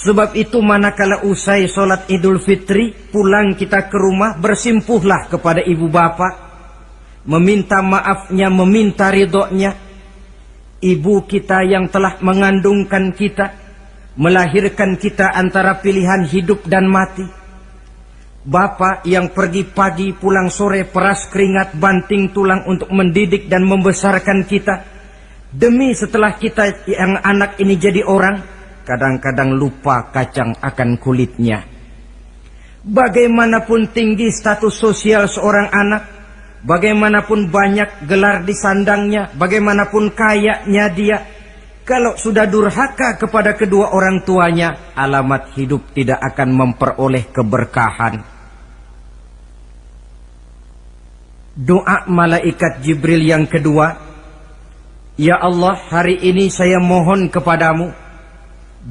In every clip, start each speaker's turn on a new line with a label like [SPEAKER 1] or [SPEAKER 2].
[SPEAKER 1] Sebab itu manakala usai sholat Idul Fitri, pulang kita ke rumah, bersimpuhlah kepada ibu bapak, meminta maafnya, meminta ridhonya. Ibu kita yang telah mengandungkan kita, melahirkan kita antara pilihan hidup dan mati. Bapak yang pergi pagi pulang sore, peras keringat banting tulang untuk mendidik dan membesarkan kita. Demi setelah kita yang anak ini jadi orang, kadang-kadang lupa kacang akan kulitnya. Bagaimanapun tinggi status sosial seorang anak, bagaimanapun banyak gelar di sandangnya, bagaimanapun kayanya dia, kalau sudah durhaka kepada kedua orang tuanya, alamat hidup tidak akan memperoleh keberkahan. Doa malaikat Jibril yang kedua, ya Allah, hari ini saya mohon kepadamu,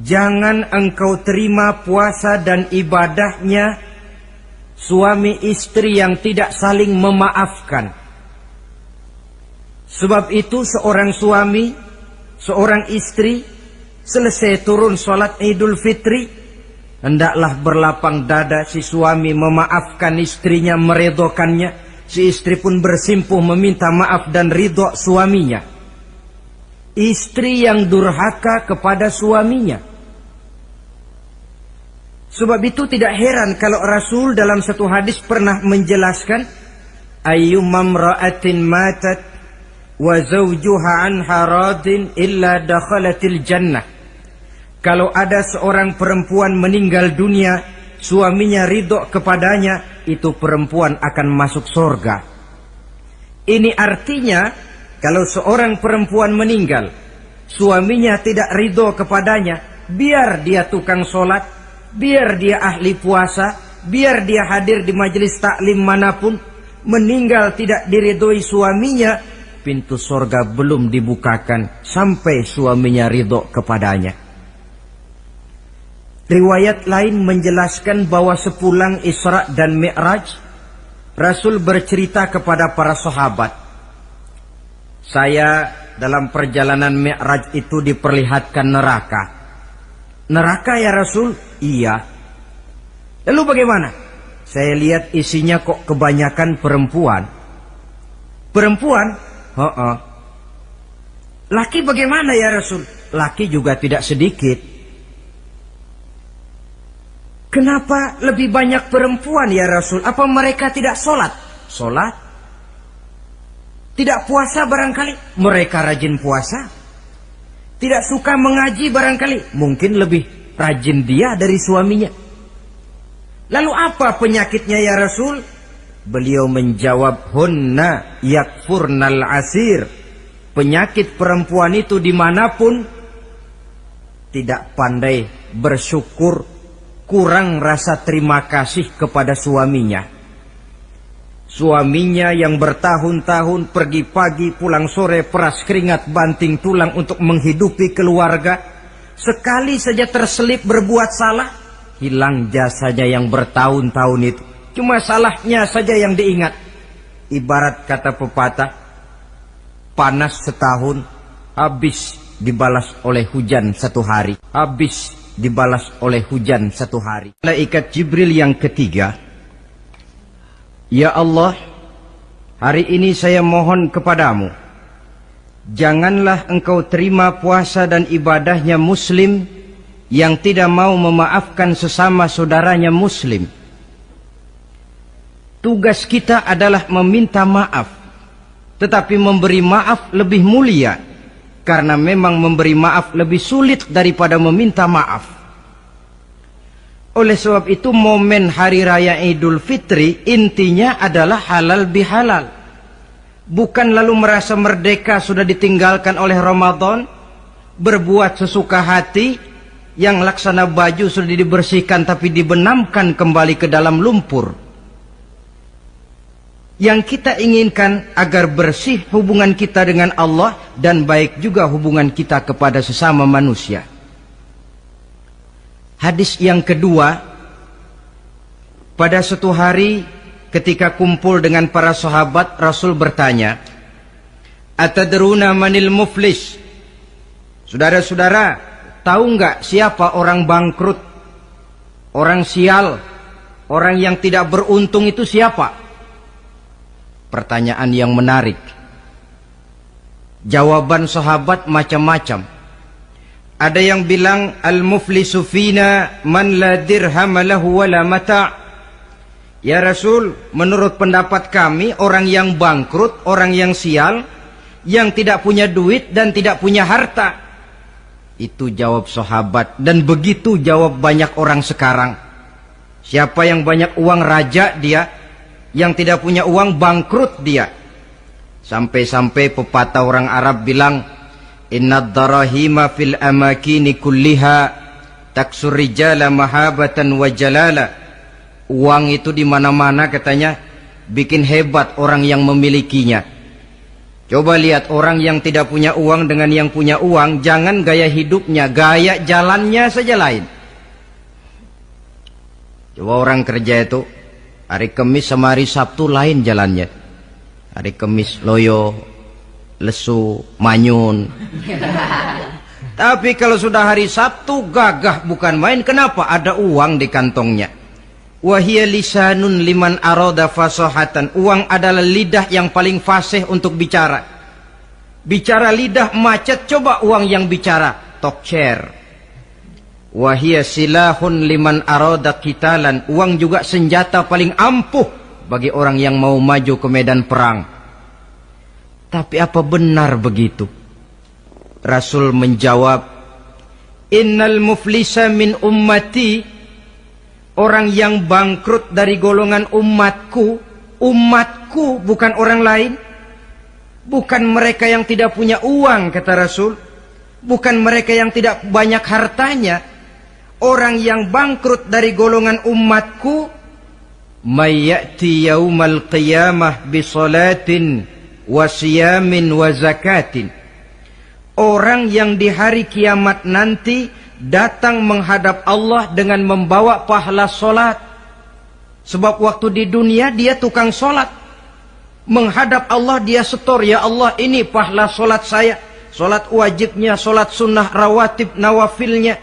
[SPEAKER 1] jangan engkau terima puasa dan ibadahnya suami istri yang tidak saling memaafkan. Sebab itu seorang suami, seorang istri, selesai turun sholat Idul Fitri, hendaklah berlapang dada si suami memaafkan istrinya, meredokannya. Si istri pun bersimpuh meminta maaf dan ridho suaminya. Istri yang durhaka kepada suaminya. Sebab itu tidak heran kalau Rasul dalam satu hadis pernah menjelaskan, ayyumam ra'atin matat wa zawjuha anha radin illa dakhalatil jannah. Kalau ada seorang perempuan meninggal dunia, suaminya ridho kepadanya, itu perempuan akan masuk surga. Ini artinya, kalau seorang perempuan meninggal, suaminya tidak ridho kepadanya, biar dia tukang sholat, biar dia ahli puasa, biar dia hadir di majelis taklim manapun, meninggal tidak diridhoi suaminya, pintu surga belum dibukakan sampai suaminya ridho kepadanya. Riwayat lain menjelaskan bahwa sepulang Isra dan Mi'raj, Rasul bercerita kepada para sahabat, saya dalam perjalanan Mi'raj itu diperlihatkan neraka. Neraka ya Rasul? Iya. Lalu bagaimana? Saya lihat isinya kok kebanyakan perempuan. Perempuan? Laki bagaimana ya Rasul? Laki juga tidak sedikit. Kenapa lebih banyak perempuan ya Rasul? Apa mereka tidak sholat? Sholat? Tidak puasa barangkali? Mereka rajin puasa. Tidak suka mengaji barangkali? Mungkin lebih rajin dia dari suaminya. Lalu apa penyakitnya ya Rasul? Beliau menjawab, hunna yakfurnal asir. Penyakit perempuan itu dimanapun, tidak pandai bersyukur, kurang rasa terima kasih kepada suaminya. Suaminya yang bertahun-tahun pergi pagi pulang sore, peras keringat banting tulang untuk menghidupi keluarga, sekali saja terselip berbuat salah, hilang jasanya yang bertahun-tahun itu. Cuma salahnya saja yang diingat. Ibarat kata pepatah, panas setahun, habis dibalas oleh hujan satu hari. Habis dibalas oleh hujan satu hari. Malaikat Jibril yang ketiga, ya Allah, hari ini saya mohon kepadamu, janganlah engkau terima puasa dan ibadahnya muslim yang tidak mau memaafkan sesama saudaranya muslim. Tugas kita adalah meminta maaf, tetapi memberi maaf lebih mulia, karena memang memberi maaf lebih sulit daripada meminta maaf. Oleh sebab itu momen hari raya Idul Fitri intinya adalah halal bihalal. Bukan lalu merasa merdeka sudah ditinggalkan oleh Ramadan, berbuat sesuka hati, yang laksana baju sudah dibersihkan tapi dibenamkan kembali ke dalam lumpur. Yang kita inginkan agar bersih hubungan kita dengan Allah dan baik juga hubungan kita kepada sesama manusia. Hadis yang kedua, pada suatu hari ketika kumpul dengan para sahabat, Rasul bertanya, atadruna manil muflis? Saudara-saudara, tahu nggak siapa orang bangkrut, orang sial, orang yang tidak beruntung itu siapa? Pertanyaan yang menarik. Jawaban sahabat macam-macam. Ada yang bilang al-muflisu fina man la dirham lahu wala mata'. Ya Rasul, menurut pendapat kami orang yang bangkrut, orang yang sial, yang tidak punya duit dan tidak punya harta. Itu jawab sahabat, dan begitu jawab banyak orang sekarang. Siapa yang banyak uang raja dia, yang tidak punya uang bangkrut dia. Sampai-sampai pepatah orang Arab bilang, innad darahima fil amakini kulliha taksur rijala mahabatan wa jalala. Uang itu di mana-mana katanya bikin hebat orang yang memilikinya. Coba lihat orang yang tidak punya uang dengan yang punya uang, jangan gaya hidupnya, gaya jalannya saja lain. Coba orang kerja itu hari Kamis sama hari Sabtu lain jalannya. Hari Kamis loyo, lesu, manyun. Tapi kalau sudah hari Sabtu gagah bukan main. Kenapa? Ada uang di kantongnya. Wahia lisanun liman arada fasahatan. Uang adalah lidah yang paling fasih untuk bicara. Bicara lidah macet, coba uang yang bicara talk chair. Wahia silahun liman arada qitalan. Uang juga senjata paling ampuh bagi orang yang mau maju ke medan perang. Tapi apa benar begitu? Rasul menjawab, innal muflisa min ummati. Orang yang bangkrut dari golongan umatku, umatku bukan orang lain. Bukan mereka yang tidak punya uang, kata Rasul. Bukan mereka yang tidak banyak hartanya. Orang yang bangkrut dari golongan umatku, may ya'ti yaumal qiyamah bi salatin wa siyamin wa zakatin. Orang yang di hari kiamat nanti datang menghadap Allah dengan membawa pahala solat. Sebab waktu di dunia dia tukang solat. Menghadap Allah dia setor, ya Allah ini pahala solat saya. Solat wajibnya, solat sunnah rawatib nawafilnya.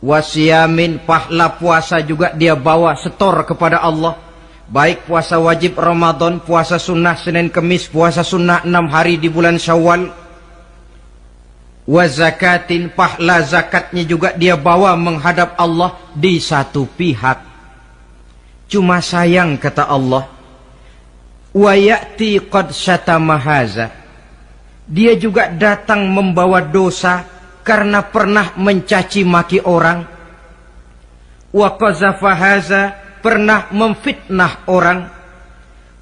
[SPEAKER 1] Wasiyamin, pahala puasa juga dia bawa setor kepada Allah. Baik puasa wajib Ramadan, puasa sunnah Senin Kemis, puasa sunnah 6 hari di bulan Syawal. Wa zakatin, pahala zakatnya juga dia bawa menghadap Allah di satu pihak. Cuma sayang kata Allah, wa ya'ti qad syatama haza. Dia juga datang membawa dosa karena pernah mencaci maki orang. Wa qazafa haza, pernah memfitnah orang.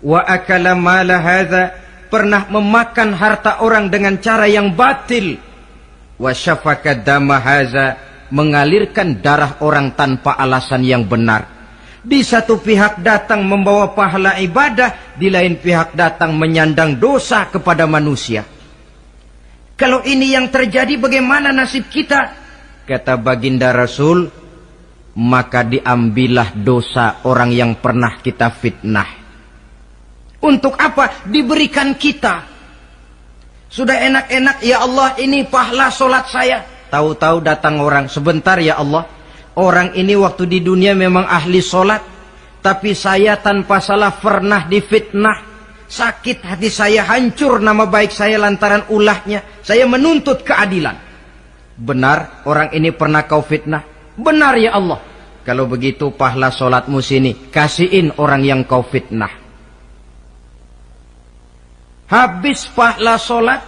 [SPEAKER 1] Wa akala mala haza, pernah memakan harta orang dengan cara yang batil. Wa syafaka dama haza, mengalirkan darah orang tanpa alasan yang benar. Di satu pihak datang membawa pahala ibadah, di lain pihak datang menyandang dosa kepada manusia. Kalau ini yang terjadi, bagaimana nasib kita? Kata baginda Rasul, maka diambillah dosa orang yang pernah kita fitnah. Untuk apa? Diberikan kita. Sudah enak-enak, ya Allah ini pahala solat saya. Tahu-tahu datang orang, sebentar ya Allah. Orang ini waktu di dunia memang ahli solat. Tapi saya tanpa salah pernah difitnah. Sakit hati saya, hancur nama baik saya lantaran ulahnya. Saya menuntut keadilan. Benar orang ini pernah kau fitnah? Benar ya Allah. Kalau begitu pahala solatmu sini, kasihin orang yang kau fitnah. Habis pahala solat,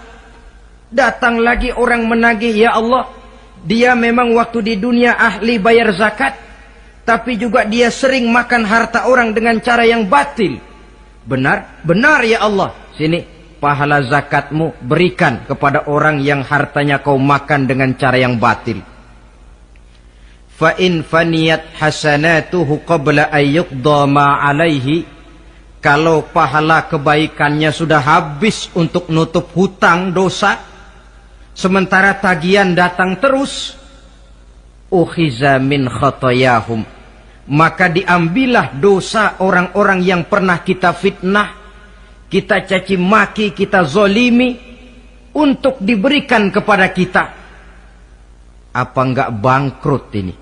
[SPEAKER 1] datang lagi orang menagih, ya Allah, dia memang waktu di dunia ahli bayar zakat, tapi juga dia sering makan harta orang dengan cara yang batil. Benar? Benar ya Allah. Sini, pahala zakatmu berikan kepada orang yang hartanya kau makan dengan cara yang batil. Fa in faniyat hasanatuhu qabla ayyuqda ma alaihi. Kalau pahala kebaikannya sudah habis untuk nutup hutang dosa, sementara tagihan datang terus, ukhiza min khatayahum, maka diambillah dosa orang-orang yang pernah kita fitnah, kita caci maki, kita zolimi, untuk diberikan kepada kita. Apa enggak bangkrut ini?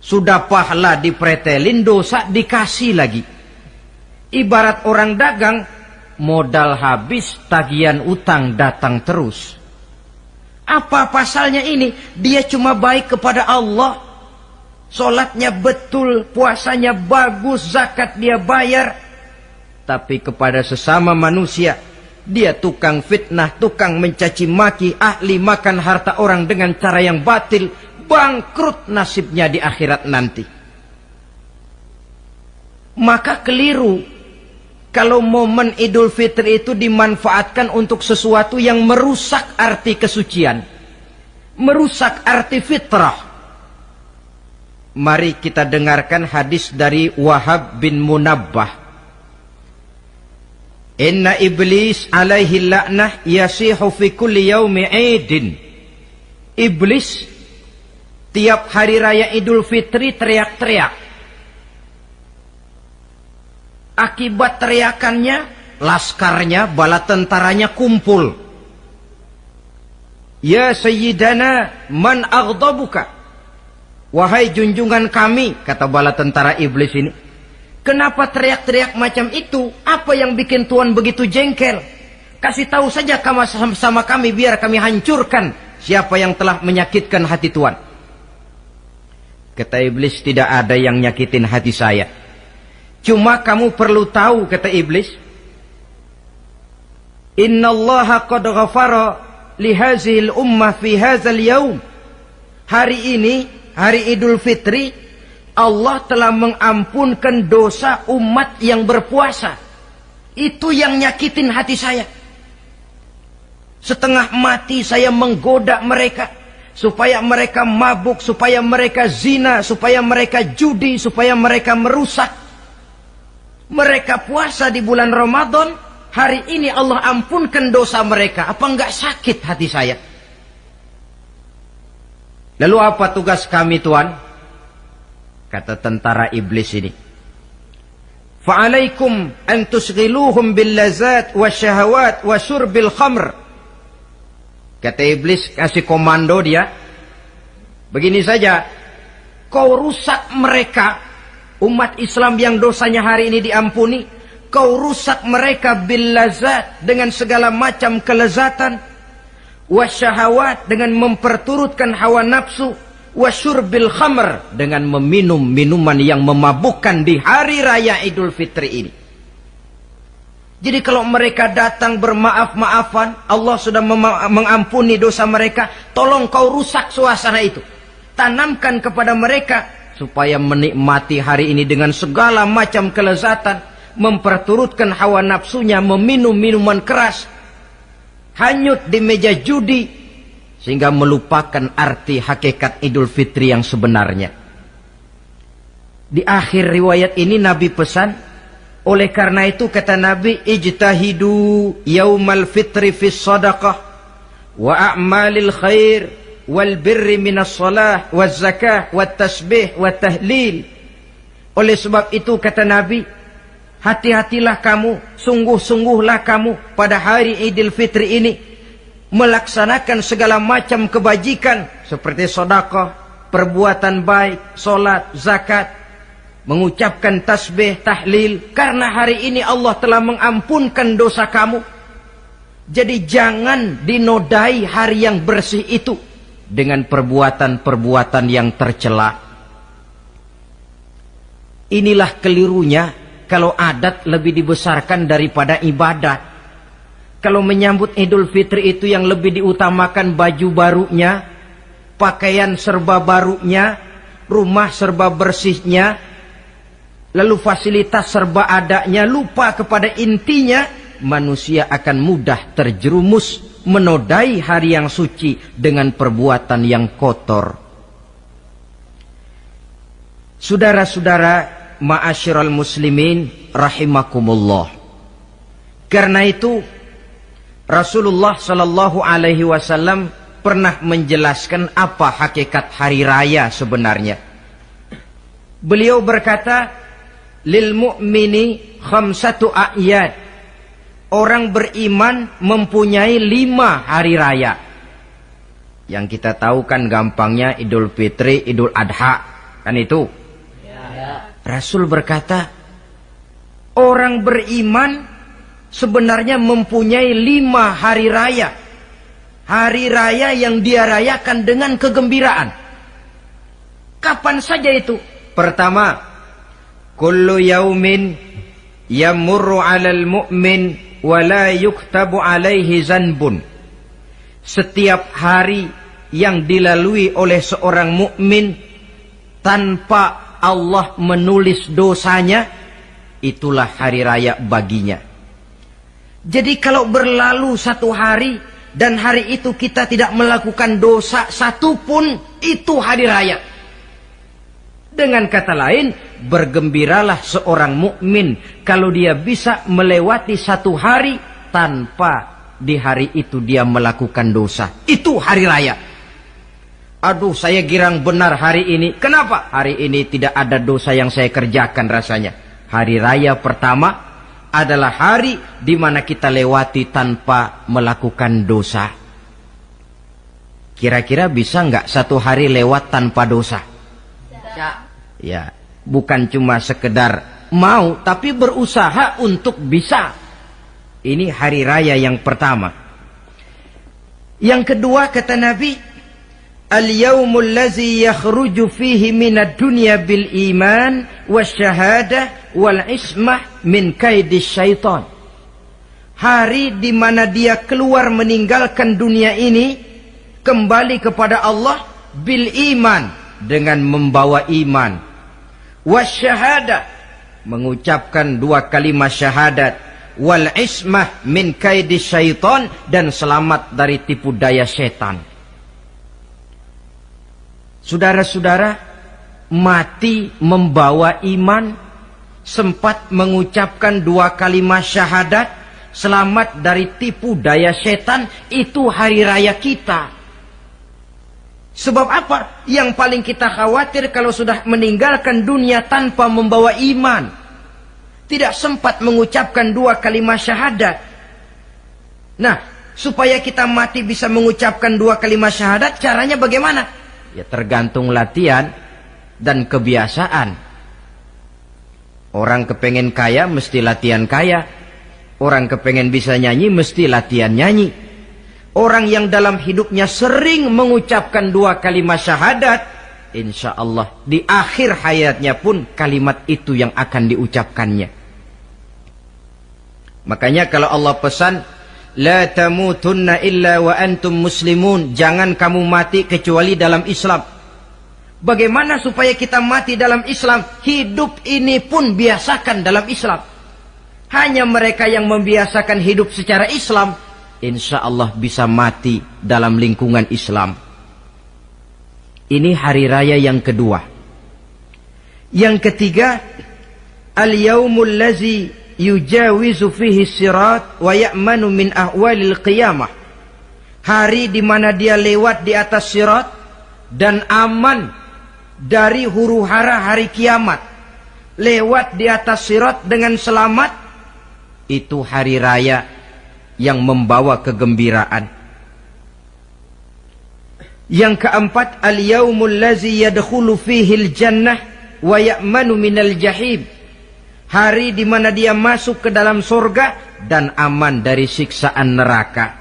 [SPEAKER 1] Sudah pahala dipretelin, dosa dikasih lagi. Ibarat orang dagang, modal habis, tagihan utang datang terus. Apa pasalnya ini? Dia cuma baik kepada Allah. Sholatnya betul, puasanya bagus, zakat dia bayar. Tapi kepada sesama manusia, dia tukang fitnah, tukang mencaci maki, ahli makan harta orang dengan cara yang batil. Bangkrut nasibnya di akhirat nanti. Maka keliru kalau momen Idul Fitri itu dimanfaatkan untuk sesuatu yang merusak arti kesucian, merusak arti fitrah. Mari kita dengarkan hadis dari Wahab bin Munabbah. Inna iblis alaihi la'nah yasihu fi kulli yaumi idin. Iblis tiap hari raya Idul Fitri teriak-teriak. Akibat teriakannya, laskarnya, bala tentaranya kumpul. Ya Sayyidana, man aghdabuka? Wahai junjungan kami, kata bala tentara iblis ini. Kenapa teriak-teriak macam itu? Apa yang bikin Tuhan begitu jengkel? Kasih tahu saja sama kami, biar kami hancurkan siapa yang telah menyakitkan hati Tuhan. Kata iblis, tidak ada yang nyakitin hati saya. Cuma kamu perlu tahu, kata iblis, innallaha qad ghafara li hazihil ummah fi hadzal yaum. Hari ini, hari Idul Fitri, Allah telah mengampunkan dosa umat yang berpuasa. Itu yang nyakitin hati saya. Setengah mati saya menggoda mereka, supaya mereka mabuk, supaya mereka zina, supaya mereka judi, supaya mereka merusak. Mereka puasa di bulan Ramadan, hari ini Allah ampunkan dosa mereka. Apa enggak sakit hati saya? Lalu apa tugas kami Tuhan? Kata tentara iblis ini, fa'alaikum an tusghiluhum bil lazat wa syahawat wa syurbil khamr. Kata iblis, kasih komando dia, begini saja, kau rusak mereka, umat Islam yang dosanya hari ini diampuni, kau rusak mereka bil lazat, dengan segala macam kelezatan, wasyahawat, dengan memperturutkan hawa nafsu, wasyurbil khamr, dengan meminum minuman yang memabukkan di hari raya Idul Fitri ini. Jadi kalau mereka datang bermaaf-maafan, Allah sudah mengampuni dosa mereka, tolong kau rusak suasana itu. Tanamkan kepada mereka supaya menikmati hari ini dengan segala macam kelezatan, memperturutkan hawa nafsunya, meminum minuman keras, hanyut di meja judi, sehingga melupakan arti hakikat Idul Fitri yang sebenarnya. Di akhir riwayat ini Nabi pesan, oleh karena itu kata Nabi, ijtahidu yaumal fitri fis sadaqah wa a'malil khair wal birri minas salah waz zakah wat tasbih wat tahlil. Oleh sebab itu kata Nabi, hati-hatilah kamu, sungguh-sungguhlah kamu pada hari Idul Fitri ini melaksanakan segala macam kebajikan seperti sedekah, perbuatan baik, salat, zakat, mengucapkan tasbih, tahlil, karena hari ini Allah telah mengampunkan dosa kamu. Jadi jangan dinodai hari yang bersih itu dengan perbuatan-perbuatan yang tercela. Inilah kelirunya kalau adat lebih dibesarkan daripada ibadat. Kalau menyambut Idul Fitri itu yang lebih diutamakan baju barunya, pakaian serba barunya, rumah serba bersihnya, lalu fasilitas serba adanya, lupa kepada intinya, manusia akan mudah terjerumus menodai hari yang suci dengan perbuatan yang kotor. Saudara-saudara, ma'asyiral muslimin rahimakumullah. Karena itu Rasulullah sallallahu alaihi wasallam pernah menjelaskan apa hakikat hari raya sebenarnya. Beliau berkata, lil mu'mini khamsatu a'yad. Orang beriman mempunyai 5 hari raya. Yang kita tahu kan gampangnya Idul Fitri, Idul Adha, kan itu. Ya. Rasul berkata, orang beriman sebenarnya mempunyai 5 hari raya. Hari raya yang dia rayakan dengan kegembiraan. Kapan saja itu? Pertama, kullu yaumin yamurru 'alal mu'min wa la yuktabu 'alaihi zanbun. Setiap hari yang dilalui oleh seorang mukmin tanpa Allah menulis dosanya, itulah hari raya baginya. Jadi kalau berlalu 1 hari dan hari itu kita tidak melakukan dosa satupun, itu hari raya. Dengan kata lain, bergembiralah seorang mukmin kalau dia bisa melewati 1 hari tanpa di hari itu dia melakukan dosa. Itu hari raya. Aduh, saya girang benar hari ini. Kenapa? Hari ini tidak ada dosa yang saya kerjakan rasanya. Hari raya pertama adalah hari di mana kita lewati tanpa melakukan dosa. Kira-kira bisa nggak 1 hari lewat tanpa dosa? Ya, bukan cuma sekedar mau, tapi berusaha untuk bisa. Ini hari raya yang pertama. Yang kedua kata Nabi, al-yaumul ladzi yakhruju fihi minad dunya bil iman wasyahadah wal ismah min kaidis syaitan. Hari di mana dia keluar meninggalkan dunia ini, kembali kepada Allah bil iman, dengan membawa iman, wasyahadah, mengucapkan 2 kalimat syahadat, wal ismah min kaidis syaitan, dan selamat dari tipu daya setan. Saudara-saudara, mati membawa iman, sempat mengucapkan 2 kalimat syahadat, selamat dari tipu daya setan, itu hari raya kita. Sebab apa? Yang paling kita khawatir kalau sudah meninggalkan dunia tanpa membawa iman, tidak sempat mengucapkan 2 kalimat syahadat. Nah, supaya kita mati bisa mengucapkan 2 kalimat syahadat, caranya bagaimana? Ya tergantung latihan dan kebiasaan. Orang kepengen kaya mesti latihan kaya. Orang kepengen bisa nyanyi mesti latihan nyanyi. Orang yang dalam hidupnya sering mengucapkan 2 kalimat syahadat, insya Allah di akhir hayatnya pun kalimat itu yang akan diucapkannya. Makanya kalau Allah pesan, la tamutunna illa wa antum muslimun, jangan kamu mati kecuali dalam Islam. Bagaimana supaya kita mati dalam Islam? Hidup ini pun biasakan dalam Islam. Hanya mereka yang membiasakan hidup secara Islam, insya Allah bisa mati dalam lingkungan Islam. Ini hari raya yang kedua. Yang ketiga, al-yaumul ladzi yujawizu fihi sirat wa ya'manu min ahwalil qiyamah. Hari di mana dia lewat di atas sirat dan aman dari huru-hara hari kiamat. Lewat di atas sirat dengan selamat, itu hari raya yang membawa kegembiraan. Yang keempat, al-yaumul ladzi yadkhulu fihi al-jannah wa ya'manu minal jahim. Hari di mana dia masuk ke dalam surga dan aman dari siksaan neraka.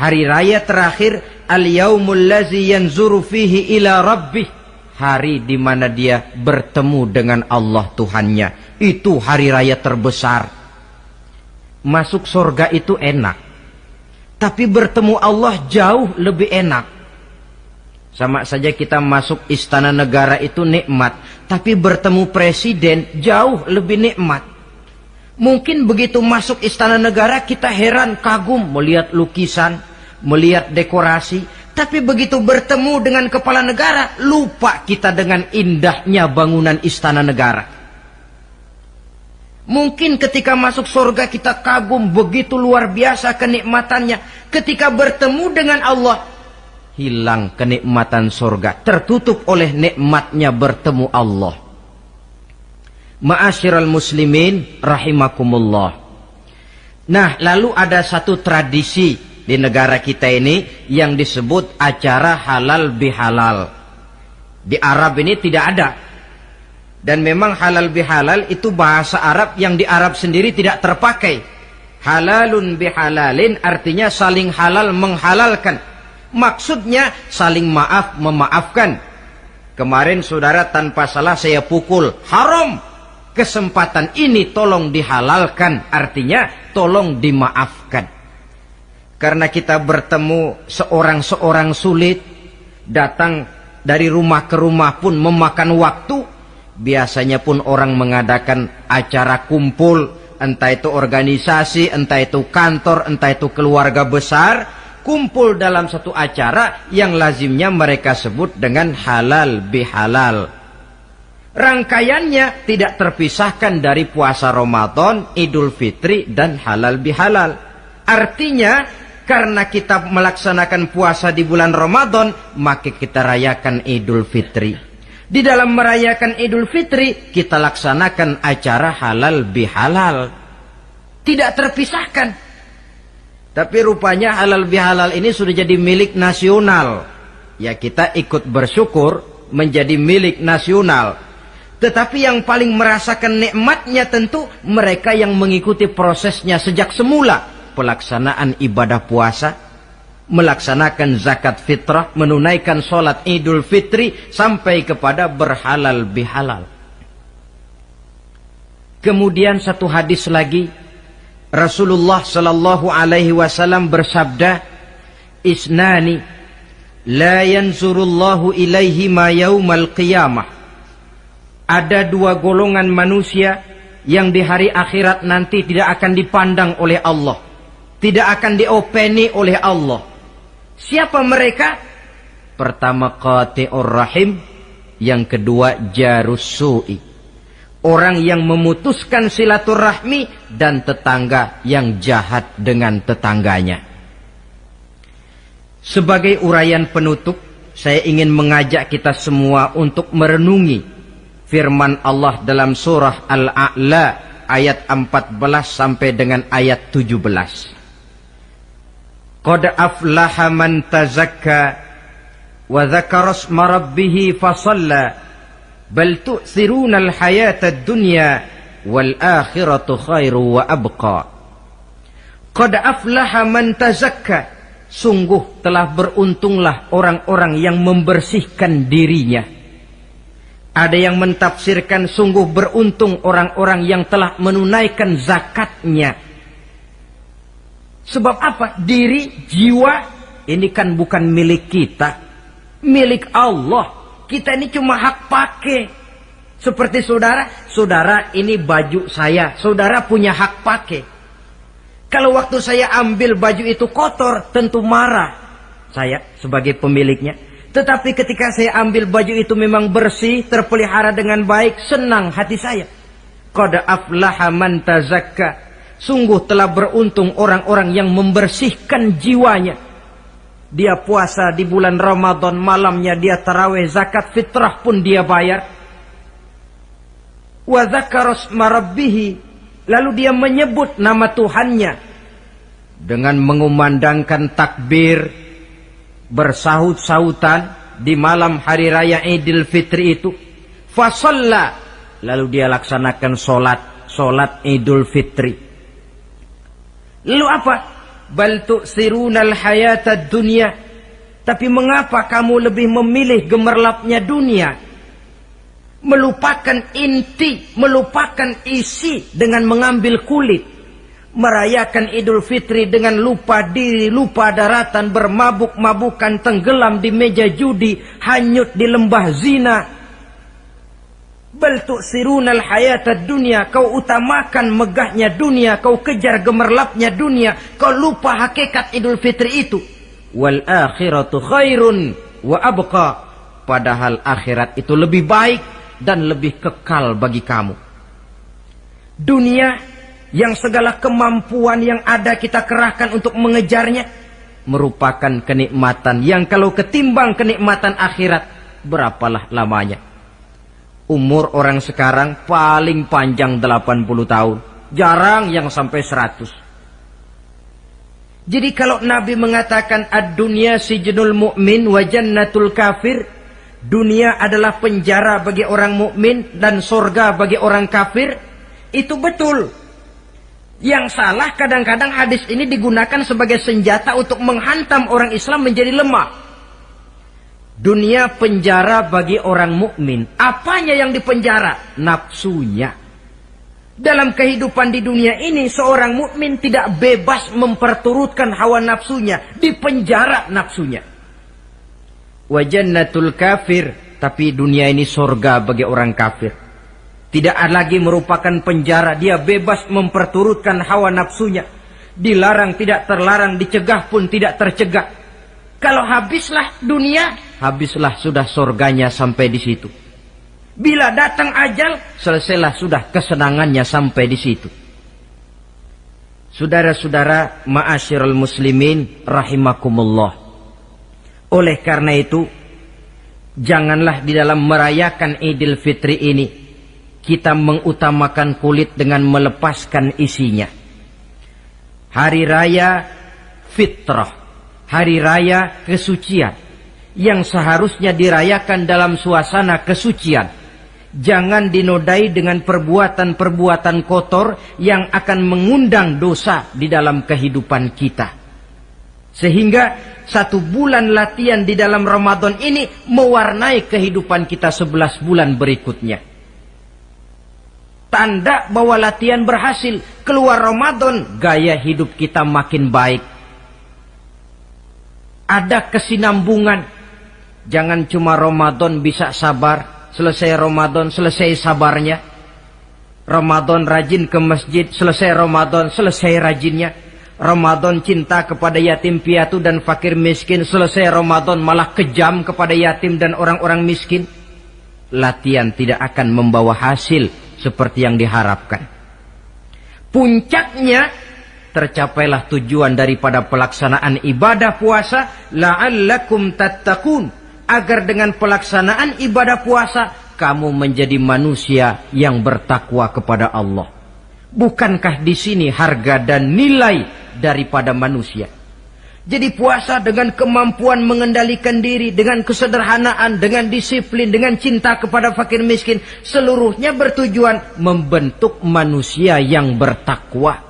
[SPEAKER 1] Hari raya terakhir, al-yaumul ladzi yanzuru fihi ila rabbih. Hari di mana dia bertemu dengan Allah Tuhannya. Itu hari raya terbesar. Masuk surga itu enak, tapi bertemu Allah jauh lebih enak. Sama saja kita masuk istana negara itu nikmat, tapi bertemu presiden jauh lebih nikmat. Mungkin begitu masuk istana negara kita heran, kagum melihat lukisan, melihat dekorasi. Tapi begitu bertemu dengan kepala negara, lupa kita dengan indahnya bangunan istana negara. Mungkin ketika masuk surga kita kagum, begitu luar biasa kenikmatannya. Ketika bertemu dengan Allah, hilang kenikmatan surga, tertutup oleh nikmatnya bertemu Allah. Ma'asyiral muslimin rahimakumullah. Nah, lalu ada satu tradisi di negara kita ini yang disebut acara halal bihalal. Di Arab ini tidak ada. Dan memang halal bihalal itu bahasa Arab yang di Arab sendiri tidak terpakai. Halalun bihalalin artinya saling halal menghalalkan. Maksudnya saling maaf memaafkan. Kemarin saudara tanpa salah saya pukul, haram. Kesempatan ini tolong dihalalkan, artinya tolong dimaafkan. Karena kita bertemu seorang-seorang sulit, datang dari rumah ke rumah pun memakan waktu. Biasanya pun orang mengadakan acara kumpul, entah itu organisasi, entah itu kantor, entah itu keluarga besar, kumpul dalam satu acara yang lazimnya mereka sebut dengan halal bihalal. Rangkaiannya tidak terpisahkan dari puasa Ramadan, Idul Fitri, dan halal bihalal. Artinya, karena kita melaksanakan puasa di bulan Ramadan, maka kita rayakan Idul Fitri. Di dalam merayakan Idul Fitri, kita laksanakan acara halal bihalal. Tidak terpisahkan. Tapi rupanya halal bihalal ini sudah jadi milik nasional. Ya kita ikut bersyukur menjadi milik nasional. Tetapi yang paling merasakan nikmatnya tentu mereka yang mengikuti prosesnya sejak semula. Pelaksanaan ibadah puasa, melaksanakan zakat fitrah, menunaikan sholat Idul Fitri, sampai kepada berhalal bihalal. Kemudian satu hadis lagi, Rasulullah sallallahu alaihi wasallam bersabda, "Isnani la yanzurullahu ilaihima yaumal qiyamah." Ada dua golongan manusia yang di hari akhirat nanti tidak akan dipandang oleh Allah, tidak akan diopeni oleh Allah. Siapa mereka? Pertama qati'ur rahim, yang kedua jarus su'i. Orang yang memutuskan silaturahmi dan tetangga yang jahat dengan tetangganya. Sebagai uraian penutup, saya ingin mengajak kita semua untuk merenungi firman Allah dalam surah Al-A'la ayat 14 sampai dengan ayat 17. Qad aflaha man tazakka wa dzakara isma rabbih fasalla bal tu'thiruna al-hayata ad-dunya wal akhiratu khairu wa abqa. Qad aflaha man tazakka, sungguh telah beruntunglah orang-orang yang membersihkan dirinya. Ada yang mentafsirkan sungguh beruntung orang-orang yang telah menunaikan zakatnya. Sebab apa? Diri, jiwa, ini kan bukan milik kita, milik Allah. Kita ini cuma hak pakai. Seperti saudara, saudara ini baju saya, saudara punya hak pakai. Kalau waktu saya ambil baju itu kotor, tentu marah saya sebagai pemiliknya. Tetapi ketika saya ambil baju itu memang bersih, terpelihara dengan baik, senang hati saya. Qad aflaha man tazakka, sungguh telah beruntung orang-orang yang membersihkan jiwanya. Dia puasa di bulan Ramadan, malamnya dia tarawih, zakat fitrah pun dia bayar. Wa dzakara isma rabbih, lalu dia menyebut nama Tuhannya dengan mengumandangkan takbir, bersahut-sahutan di malam hari raya Idul Fitri itu. Fasalla, lalu dia laksanakan solat Idul Fitri. Lalu apa? Bal tu'thirunal hayatad dunya, tapi mengapa kamu lebih memilih gemerlapnya dunia, melupakan inti, melupakan isi dengan mengambil kulit, merayakan Idul Fitri dengan lupa diri, lupa daratan, bermabuk-mabukan, tenggelam di meja judi, hanyut di lembah zina. Bal tu'thirunal hayatad dunya, kau utamakan megahnya dunia, kau kejar gemerlapnya dunia, kau lupa hakikat Idul Fitri itu. Wal akhiratu khairun wa abqa, padahal akhirat itu lebih baik dan lebih kekal bagi kamu. Dunia yang segala kemampuan yang ada kita kerahkan untuk mengejarnya merupakan kenikmatan yang kalau ketimbang kenikmatan akhirat, berapalah lamanya. Umur orang sekarang paling panjang 80 tahun. Jarang yang sampai 100. Jadi kalau Nabi mengatakan ad-dunya sijnul mu'min wa jannatul kafir, dunia adalah penjara bagi orang mukmin dan surga bagi orang kafir, itu betul. Yang salah kadang-kadang hadis ini digunakan sebagai senjata untuk menghantam orang Islam menjadi lemah. Dunia penjara bagi orang mukmin. Apanya yang dipenjara? Nafsunya. Dalam kehidupan di dunia ini, seorang mukmin tidak bebas memperturutkan hawa nafsunya, dipenjara nafsunya. Wa jannatul kafir, tapi dunia ini surga bagi orang kafir. Tidak lagi merupakan penjara, dia bebas memperturutkan hawa nafsunya. Dilarang tidak terlarang, dicegah pun tidak tercegah. Kalau habislah dunia, habislah sudah surganya sampai di situ. Bila datang ajal, selesailah sudah kesenangannya sampai di situ. Saudara-saudara, ma'asyiral muslimin rahimakumullah. Oleh karena itu, janganlah di dalam merayakan Idul Fitri ini kita mengutamakan kulit dengan melepaskan isinya. Hari raya fitrah, hari raya kesucian yang seharusnya dirayakan dalam suasana kesucian. Jangan dinodai dengan perbuatan-perbuatan kotor yang akan mengundang dosa di dalam kehidupan kita. Sehingga 1 bulan latihan di dalam Ramadan ini mewarnai kehidupan kita 11 bulan berikutnya. Tanda bahwa latihan berhasil. Keluar Ramadan, gaya hidup kita makin baik. Ada kesinambungan. Jangan cuma Ramadan bisa sabar. Selesai Ramadan, selesai sabarnya. Ramadan rajin ke masjid, selesai Ramadan, selesai rajinnya. Ramadan cinta kepada yatim piatu dan fakir miskin, selesai Ramadan malah kejam kepada yatim dan orang-orang miskin. Latihan tidak akan membawa hasil seperti yang diharapkan. Puncaknya, tercapailah tujuan daripada pelaksanaan ibadah puasa, la'allakum tattaqun. Agar dengan pelaksanaan ibadah puasa, kamu menjadi manusia yang bertakwa kepada Allah. Bukankah di sini harga dan nilai daripada manusia? Jadi puasa dengan kemampuan mengendalikan diri, dengan kesederhanaan, dengan disiplin, dengan cinta kepada fakir miskin, seluruhnya bertujuan membentuk manusia yang bertakwa.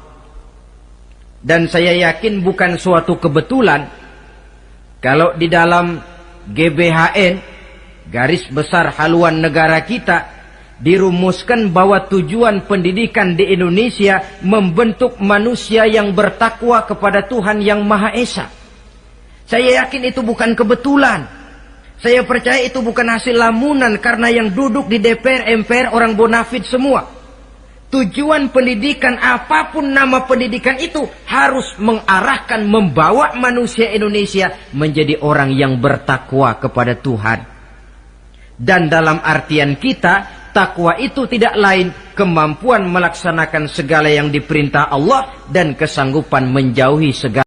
[SPEAKER 1] Dan saya yakin bukan suatu kebetulan kalau di dalam GBHN, garis besar haluan negara kita, dirumuskan bahwa tujuan pendidikan di Indonesia membentuk manusia yang bertakwa kepada Tuhan yang Maha Esa. Saya yakin itu bukan kebetulan. Saya percaya itu bukan hasil lamunan karena yang duduk di DPR, MPR orang bonafid semua. Tujuan pendidikan, apapun nama pendidikan itu, harus mengarahkan, membawa manusia Indonesia menjadi orang yang bertakwa kepada Tuhan. Dan dalam artian kita, takwa itu tidak lain kemampuan melaksanakan segala yang diperintah Allah dan kesanggupan menjauhi segala